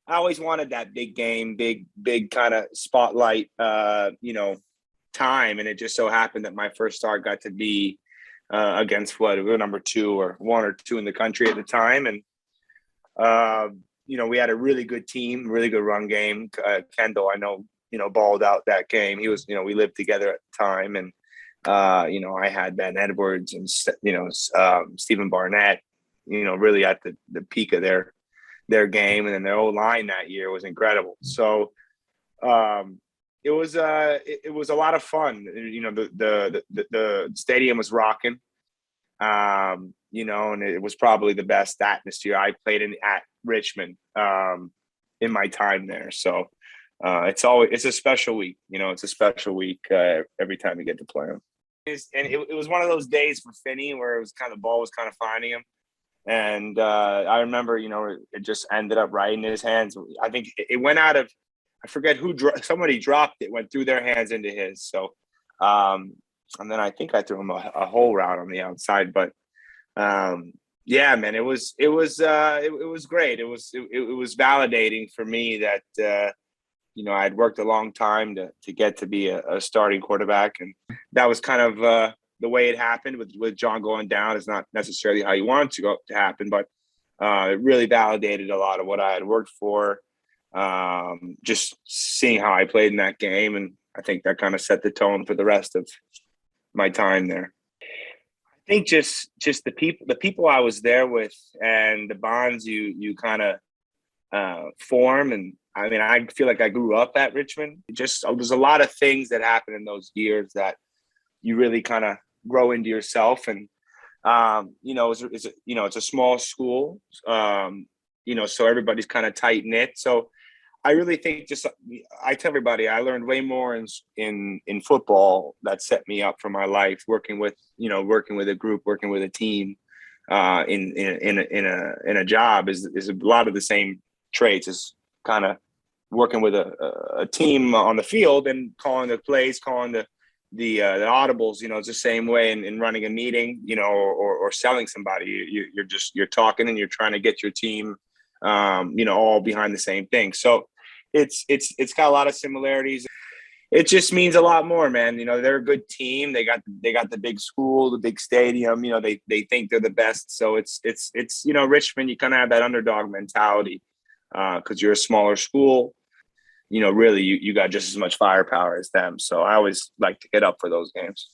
I always wanted that big game, big kind of spotlight, time. And it just so happened that my first start got to be against what, we were number two or one or two in the country at the time. And, we had a really good team, really good run game. Kendall, I know, balled out that game. He was, we lived together at the time. And, I had Ben Edwards and, Stephen Barnett, really at the peak of their game. And then their O line that year was incredible. So, it was a lot of fun. The stadium was rocking. And it was probably the best atmosphere I played in at Richmond in my time there. So it's a special week. It's a special week every time you get to play them. It was one of those days for Finney where it was kind of the ball was kind of finding him. And I remember, it just ended up right in his hands. I think it went out of, I forget who, somebody dropped it, went through their hands into his. So, and then I think I threw him a whole route on the outside. But yeah, man, it was great. It was validating for me that, I'd worked a long time to get to be a starting quarterback. And that was kind of the way it happened with John going down. Is not necessarily how you want it to happen, but it really validated a lot of what I had worked for. Just seeing how I played in that game. And I think that kind of set the tone for the rest of my time there. I think just the people I was there with and the bonds you kind of form. And I mean, I feel like I grew up at Richmond. There's a lot of things that happen in those years that you really kind of grow into yourself. And it's a small school, so everybody's kind of tight knit. So I really think I tell everybody I learned way more in football that set me up for my life, working with a group, working with a team, in a job is a lot of the same traits as kind of working with a team on the field and calling the plays, calling the audibles. It's the same way in running a meeting, or selling somebody. You're talking and you're trying to get your team, all behind the same thing. So it's got a lot of similarities. It just means a lot more, man. They're a good team. They got the big school, the big stadium. They think they're the best. So it's Richmond. You kind of have that underdog mentality because you're a smaller school. Really, you got just as much firepower as them. So I always like to get up for those games.